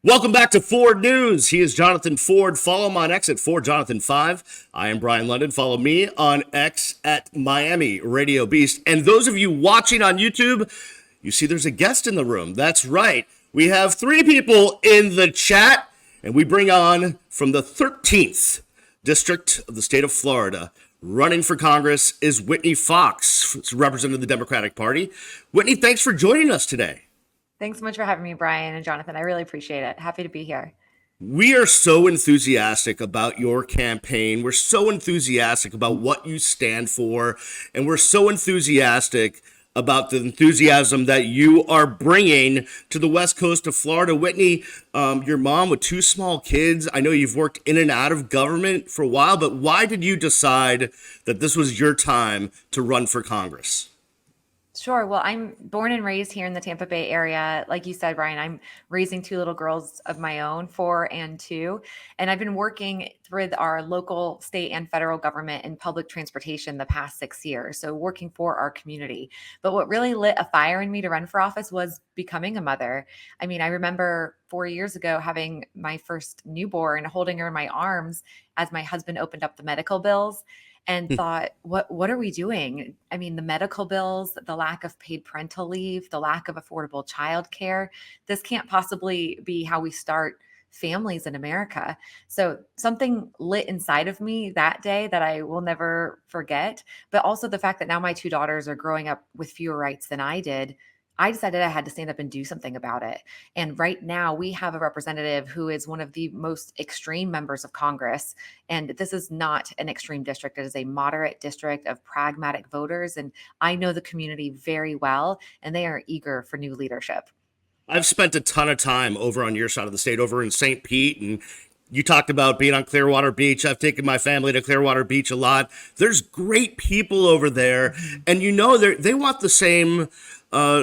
Welcome back to Ford News. He is Johnathan Ford. Follow him on X at FordJohnathan5. I am Brian London. Follow me on X at MiamiRadioBeast. And those of you watching on YouTube, you see there's a guest in the room. That's right. We have three people in the chat, and we bring on from the 13th District of the state of Florida. Running for Congress is Whitney Fox, representing the Democratic Party. Whitney, thanks for joining us today. Thanks so much for having me, Brian and Jonathan. I really appreciate it. Happy to be here. We are so enthusiastic about your campaign. We're so enthusiastic about what you stand for. And we're so enthusiastic about the enthusiasm that you are bringing to the west coast of Florida. Whitney, your mom with two small kids. I know you've worked in and out of government for a while, but why did you decide that this was your time to run for Congress? Sure. Well, I'm born and raised here in the Tampa Bay area. Like you said, Brian, I'm raising two little girls of my own, 4 and 2. And I've been working with our local, state, and federal government in public transportation the past 6 years. So working for our community. But what really lit a fire in me to run for office was becoming a mother. I mean, I remember 4 years ago having my first newborn, holding her in my arms as my husband opened up the medical bills and thought, what are we doing? I mean, the medical bills, the lack of paid parental leave, the lack of affordable childcare, this can't possibly be how we start families in America. So something lit inside of me that day that I will never forget, but also the fact that now my two daughters are growing up with fewer rights than I did. I decided I had to stand up and do something about it. And right now we have a representative who is one of the most extreme members of Congress. And this is not an extreme district. It is a moderate district of pragmatic voters. And I know the community very well, and they are eager for new leadership. I've spent a ton of time over on your side of the state, over in St. Pete, and you talked about being on Clearwater Beach. I've taken my family to Clearwater Beach a lot. There's great people over there, and you know they want the same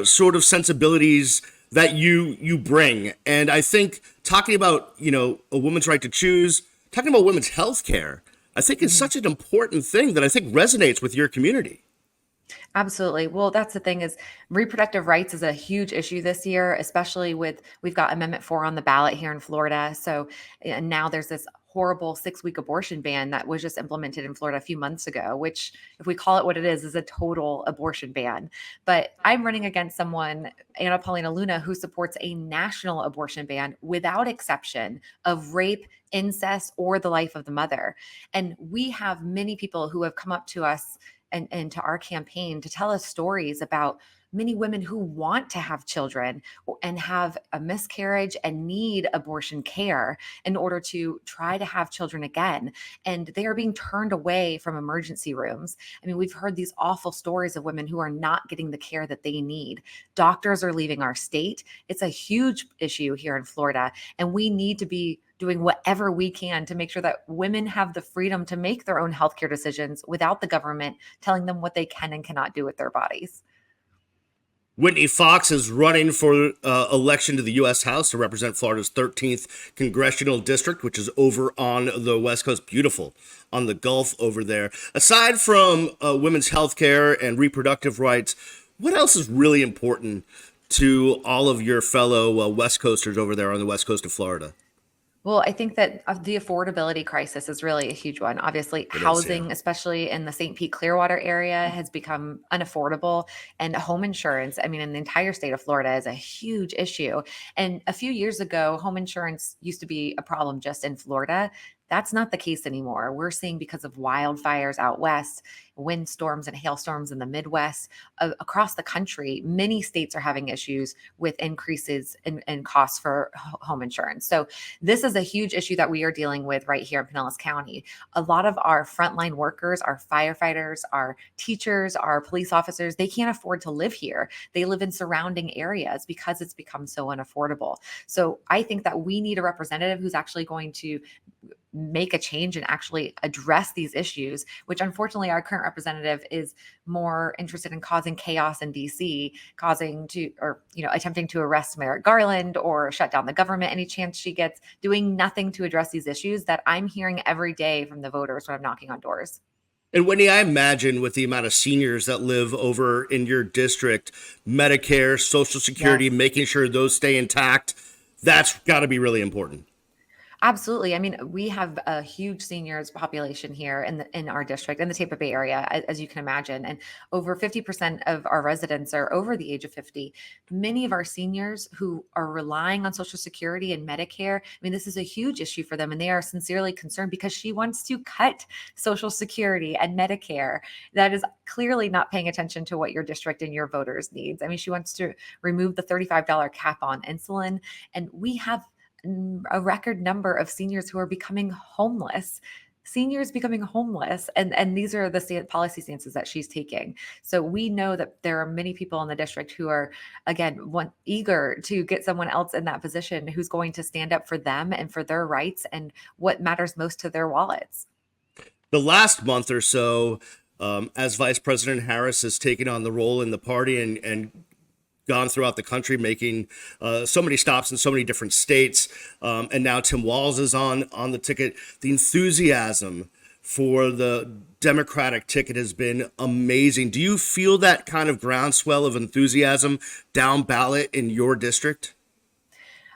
sort of sensibilities that you bring. And I think talking about, a woman's right to choose, talking about women's health care, I think is such an important thing that I think resonates with your community. Absolutely. Well, that's the thing is reproductive rights is a huge issue this year, especially we've got Amendment 4 on the ballot here in Florida. So, and now there's this horrible 6-week abortion ban that was just implemented in Florida a few months ago, which if we call it what it is a total abortion ban. But I'm running against someone, Anna Paulina Luna, who supports a national abortion ban without exception of rape, incest, or the life of the mother. And we have many people who have come up to us and to our campaign to tell us stories about many women who want to have children and have a miscarriage and need abortion care in order to try to have children again. And they are being turned away from emergency rooms. I mean, we've heard these awful stories of women who are not getting the care that they need. Doctors are leaving our state. It's a huge issue here in Florida, and we need to be doing whatever we can to make sure that women have the freedom to make their own healthcare decisions without the government telling them what they can and cannot do with their bodies. Whitney Fox is running for election to the U.S. House to represent Florida's 13th congressional district, which is over on the West Coast. Beautiful on the Gulf over there. Aside from women's health care and reproductive rights, what else is really important to all of your fellow West Coasters over there on the West Coast of Florida? Well, I think that the affordability crisis is really a huge one. Obviously, housing, especially in the St. Pete Clearwater area, has become unaffordable. And home insurance, I mean, in the entire state of Florida is a huge issue. And a few years ago, home insurance used to be a problem just in Florida. That's not the case anymore. We're seeing, because of wildfires out west, windstorms and hailstorms in the Midwest, across the country, many states are having issues with increases in costs for home insurance. So this is a huge issue that we are dealing with right here in Pinellas County. A lot of our frontline workers, our firefighters, our teachers, our police officers, they can't afford to live here. They live in surrounding areas because it's become so unaffordable. So I think that we need a representative who's actually going to make a change and actually address these issues, which unfortunately our current representative is more interested in causing chaos in DC, attempting to arrest Merrick Garland or shut down the government any chance she gets, doing nothing to address these issues that I'm hearing every day from the voters when I'm knocking on doors. And Whitney, I imagine with the amount of seniors that live over in your district, Medicare, Social Security, making sure those stay intact, That's got to be really important. Absolutely. I mean, we have a huge seniors population here in our district in the Tampa Bay area, as you can imagine, and over 50% of our residents are over the age of 50. Many of our seniors who are relying on Social Security and Medicare, I mean, this is a huge issue for them, and they are sincerely concerned because she wants to cut Social Security and Medicare. That is clearly not paying attention to what your district and your voters needs. I mean, she wants to remove the $35 cap on insulin, and we have a record number of seniors who are becoming homeless, and these are the policy stances that she's taking. So we know that there are many people in the district who are, again, eager to get someone else in that position who's going to stand up for them and for their rights and what matters most to their wallets. The last month or so, as Vice President Harris has taken on the role in the party and gone throughout the country, making so many stops in so many different states. And now Tim Walz is on the ticket. The enthusiasm for the Democratic ticket has been amazing. Do you feel that kind of groundswell of enthusiasm down ballot in your district?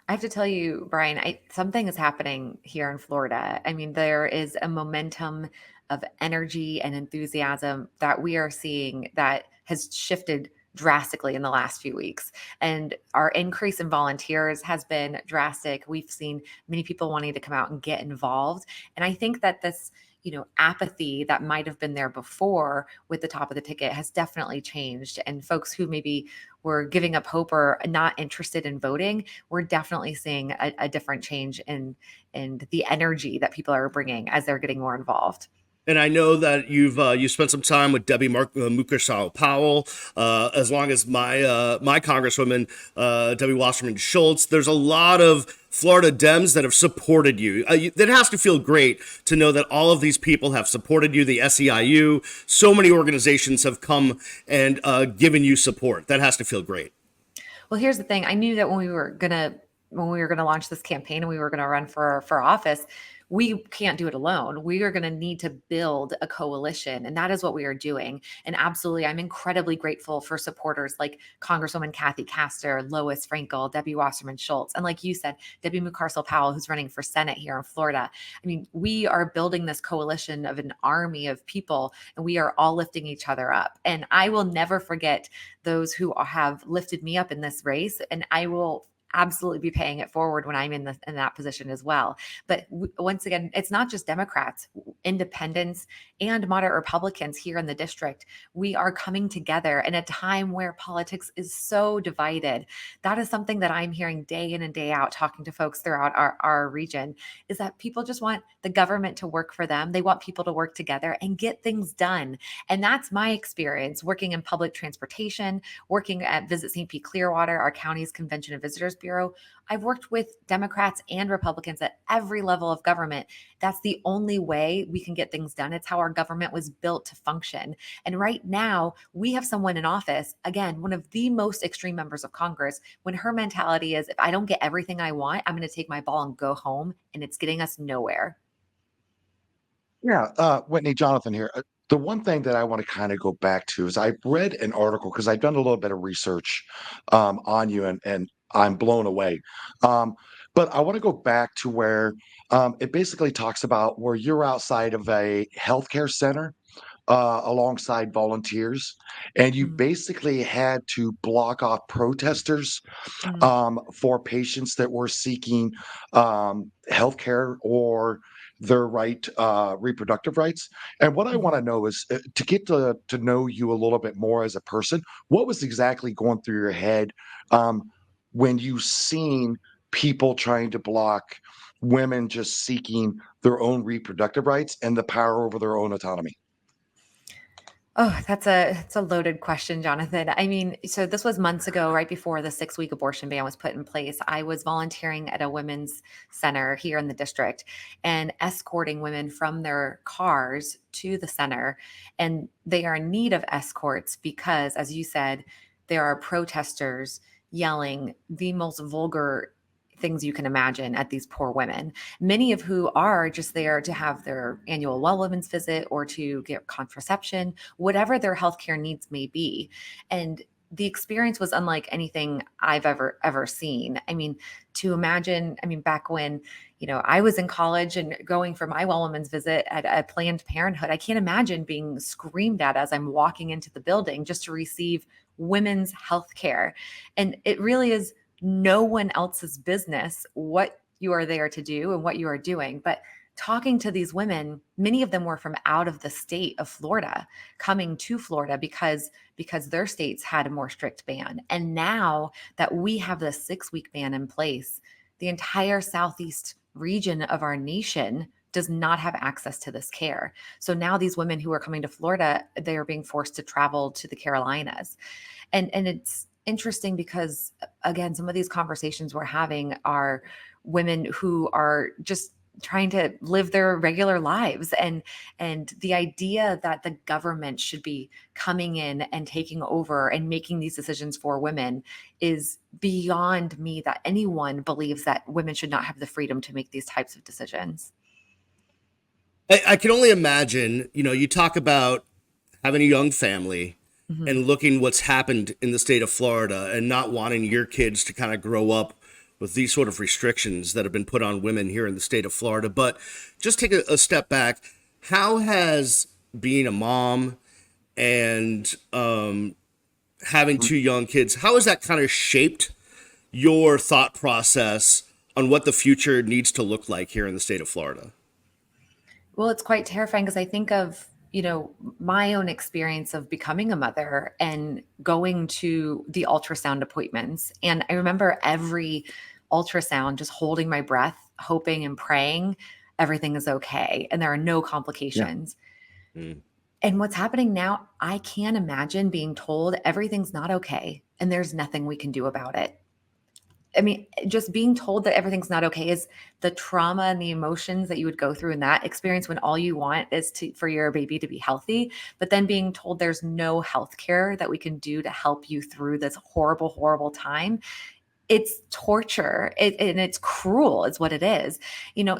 I have to tell you, Brian, something is happening here in Florida. I mean, there is a momentum of energy and enthusiasm that we are seeing that has shifted drastically in the last few weeks. And our increase in volunteers has been drastic. We've seen many people wanting to come out and get involved. And I think that this, apathy that might have been there before with the top of the ticket has definitely changed. And folks who maybe were giving up hope or not interested in voting, we're definitely seeing a different change in the energy that people are bringing as they're getting more involved. And I know that you spent some time with Debbie Mukershaw Powell, as long as my Congresswoman Debbie Wasserman Schultz. There's a lot of Florida Dems that have supported you. That has to feel great to know that all of these people have supported you. The SEIU, so many organizations have come and given you support. That has to feel great. Well, here's the thing. I knew that when we were gonna launch this campaign and we were gonna run for office, we can't do it alone. We are going to need to build a coalition, and that is what we are doing. And absolutely, I'm incredibly grateful for supporters like Congresswoman Kathy Castor, Lois Frankel, Debbie Wasserman Schultz, and like you said, Debbie Mucarsel Powell, who's running for Senate here in Florida. I mean, we are building this coalition of an army of people, and we are all lifting each other up. And I will never forget those who have lifted me up in this race, and I will absolutely be paying it forward when I'm in that position as well. But once again, it's not just Democrats, independents, and moderate Republicans here in the district. We are coming together in a time where politics is so divided. That is something that I'm hearing day in and day out, talking to folks throughout our region, is that people just want the government to work for them. They want people to work together and get things done. And that's my experience working in public transportation, working at Visit St. Pete Clearwater, our county's Convention and Visitors Bureau. I've worked with Democrats and Republicans at every level of government. That's the only way we can get things done. It's how our government was built to function. And right now, we have someone in office, again, one of the most extreme members of Congress, when her mentality is, if I don't get everything I want, I'm going to take my ball and go home, and it's getting us nowhere. Yeah, Whitney, Jonathan here. The one thing that I want to kind of go back to is I read an article because I've done a little bit of research on you, and I'm blown away. Um, but I want to go back to where it basically talks about where you're outside of a healthcare center alongside volunteers, and you Mm, basically had to block off protesters mm, for patients that were seeking healthcare or their reproductive rights. And what I want mhm. to know is to get to know you a little bit more as a person, what was exactly going through your head um, when you seen people trying to block women just seeking their own reproductive rights and the power over their own autonomy? Oh, that's a loaded question, Jonathan. I mean, so this was months ago, right before the 6-week abortion ban was put in place. I was volunteering at a women's center here in the district and escorting women from their cars to the center. And they are in need of escorts because, as you said, there are protesters yelling the most vulgar things you can imagine at these poor women, many of who are just there to have their annual well women's visit or to get contraception, whatever their healthcare needs may be. And the experience was unlike anything I've ever seen. I mean, to imagine, I mean, back when, I was in college and going for my well woman's visit at Planned Parenthood, I can't imagine being screamed at as I'm walking into the building just to receive women's health care. And it really is no one else's business what you are there to do and what you are doing. But talking to these women, many of them were from out of the state of Florida, coming to Florida because their states had a more strict ban. And now that we have the 6-week ban in place, the entire southeast region of our nation does not have access to this care. So now these women who are coming to Florida, they are being forced to travel to the Carolinas. And it's interesting because, again, some of these conversations we're having are women who are just trying to live their regular lives, and the idea that the government should be coming in and taking over and making these decisions for women is beyond me, that anyone believes that women should not have the freedom to make these types of decisions. I can only imagine, you talk about having a young family and looking what's happened in the state of Florida and not wanting your kids to kind of grow up with these sort of restrictions that have been put on women here in the state of Florida. But just take a step back. How has being a mom and having 2 young kids, how has that kind of shaped your thought process on what the future needs to look like here in the state of Florida? Well, it's quite terrifying because I think of, my own experience of becoming a mother and going to the ultrasound appointments. And I remember every ultrasound just holding my breath, hoping and praying everything is okay and there are no complications. Mm. And what's happening now, I can't imagine being told everything's not okay and there's nothing we can do about it. I mean, just being told that everything's not okay is the trauma and the emotions that you would go through in that experience when all you want is for your baby to be healthy. But then being told there's no health care that we can do to help you through this horrible, horrible time. It's torture and it's cruel is what it is.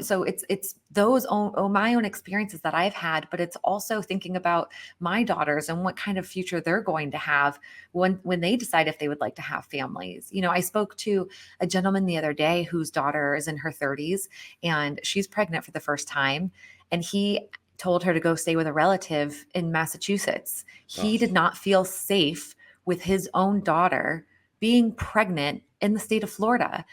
So it's those my own experiences that I've had, but it's also thinking about my daughters and what kind of future they're going to have when they decide if they would like to have families. I spoke to a gentleman the other day whose daughter is in her 30s and she's pregnant for the first time, and he told her to go stay with a relative in Massachusetts. He did not feel safe with his own daughter being pregnant in the state of Florida.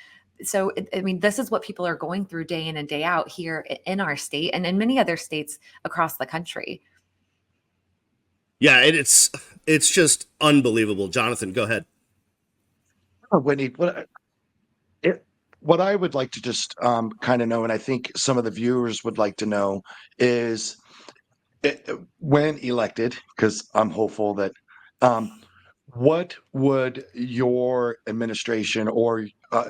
So, this is what people are going through day in and day out here in our state and in many other states across the country. Yeah, it's just unbelievable. Johnathan, go ahead. Whitney, what I would like to just kind of know, and I think some of the viewers would like to know, is when elected, because I'm hopeful that what would your administration or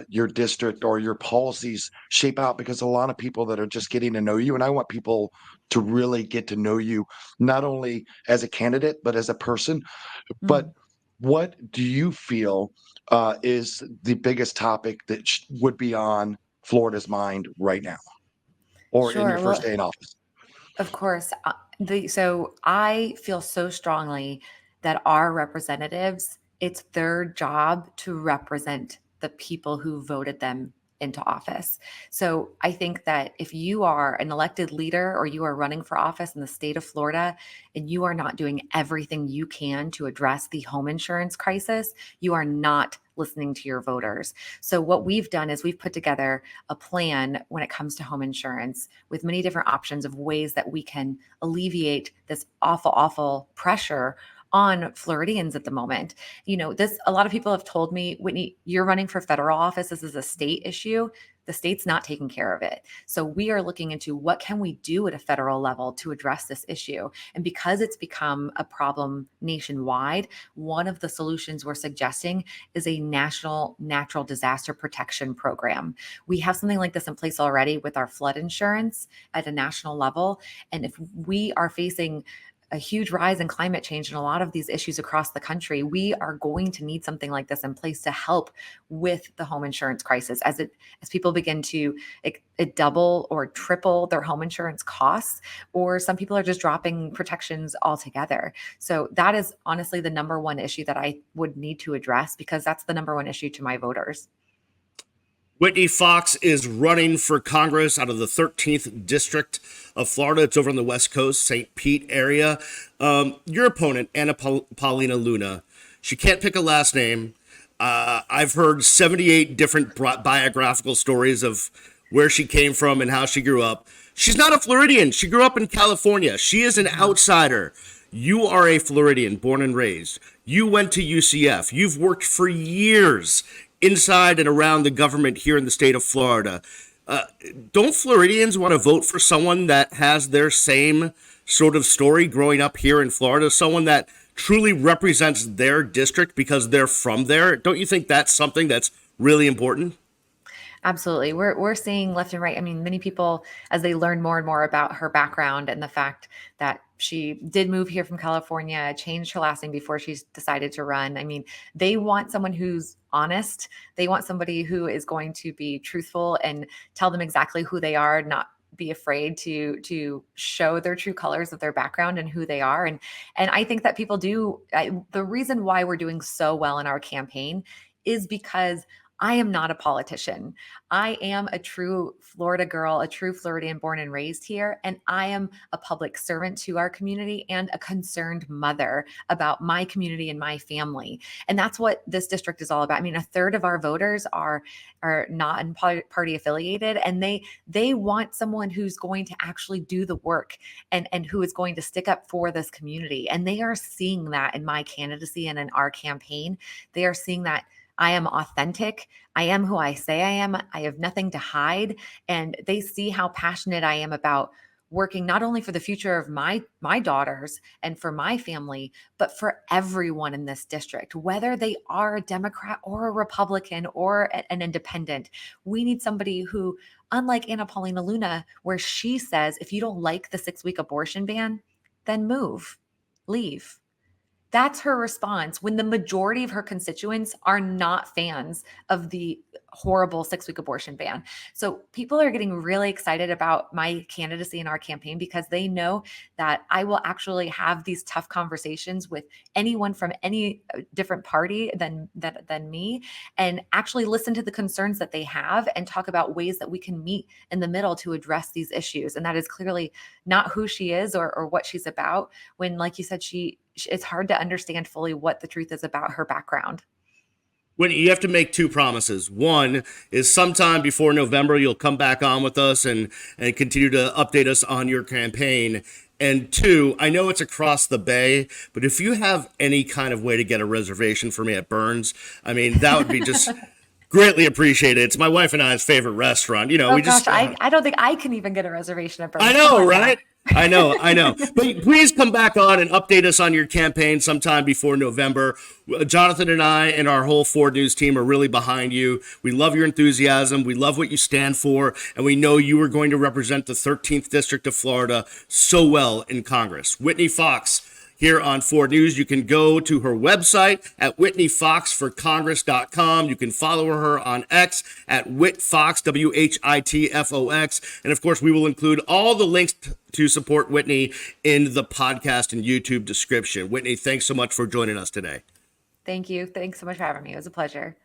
your district or your policies shape out? Because a lot of people that are just getting to know you, and I want people to really get to know you, not only as a candidate, but as a person. But what do you feel is the biggest topic that would be on Florida's mind right now or in your Sure. first Well, day in office? of course. So I feel so strongly that our representatives, it's their job to represent the people who voted them into office. So I think that if you are an elected leader or you are running for office in the state of Florida and you are not doing everything you can to address the home insurance crisis, you are not listening to your voters. So what we've done is we've put together a plan when it comes to home insurance with many different options of ways that we can alleviate this awful, awful pressure on Floridians at the moment. A lot of people have told me, Whitney, you're running for federal office. This is a state issue. The state's not taking care of it. So we are looking into what can we do at a federal level to address this issue. And because it's become a problem nationwide, one of the solutions we're suggesting is a national natural disaster protection program. We have something like this in place already with our flood insurance at a national level. And if we are facing a huge rise in climate change and a lot of these issues across the country, we are going to need something like this in place to help with the home insurance crisis as people begin to it double or triple their home insurance costs, or some people are just dropping protections altogether. So that is honestly the number one issue that I would need to address, because that's the number one issue to my voters. Whitney Fox is running for Congress out of the 13th District of Florida. It's over on the West Coast, St. Pete area. Your opponent, Anna Paulina Luna, she can't pick a last name. I've heard 78 different biographical stories of where she came from and how she grew up. She's not a Floridian. She grew up in California. She is an outsider. You are a Floridian, born and raised. You went to UCF. You've worked for years inside and around the government here in the state of Florida. Don't Floridians want to vote for someone that has their same sort of story growing up here in Florida, someone that truly represents their district because they're from there? Don't you think that's something that's really important? Absolutely. We're seeing left and right. I mean, many people, as they learn more and more about her background and the fact that she did move here from California, changed her last name before she decided to run. I mean, they want someone who's honest. They want somebody who is going to be truthful and tell them exactly who they are, not be afraid to show their true colors of their background and who they are. And I think that people do. The reason why we're doing so well in our campaign is because I am not a politician. I am a true Florida girl, a true Floridian born and raised here. And I am a public servant to our community and a concerned mother about my community and my family. And that's what this district is all about. I mean, a third of our voters are not party affiliated, and they want someone who's going to actually do the work and who is going to stick up for this community. And they are seeing that in my candidacy and in our campaign. They are seeing that I am authentic. I am who I say I am. I have nothing to hide. And they see how passionate I am about working not only for the future of my daughters and for my family, but for everyone in this district, whether they are a Democrat or a Republican or an independent. We need somebody who, unlike Anna Paulina Luna, where she says, if you don't like the 6-week abortion ban, then move, leave. That's her response when the majority of her constituents are not fans of the horrible 6-week abortion ban. So people are getting really excited about my candidacy in our campaign because they know that I will actually have these tough conversations with anyone from any different party than me, and actually listen to the concerns that they have and talk about ways that we can meet in the middle to address these issues. And that is clearly not who she is or what she's about, when, like you said, it's hard to understand fully what the truth is about her background. When you have to make two promises. One is sometime before November, you'll come back on with us and continue to update us on your campaign. And two, I know it's across the bay, but if you have any kind of way to get a reservation for me at Burns, I mean, that would be just greatly appreciated. It's my wife and I's favorite restaurant. You know, I don't think I can even get a reservation at Burns. I know, right? I know. But please come back on and update us on your campaign sometime before November. Johnathan and I and our whole Ford News team are really behind you. We love your enthusiasm. We love what you stand for. And we know you are going to represent the 13th District of Florida so well in Congress. Whitney Fox here on Ford News. You can go to her website at WhitneyFoxForCongress.com. You can follow her on X at WhitFox, WHITFOX. And of course, we will include all the links to support Whitney in the podcast and YouTube description. Whitney, thanks so much for joining us today. Thank you. Thanks so much for having me. It was a pleasure.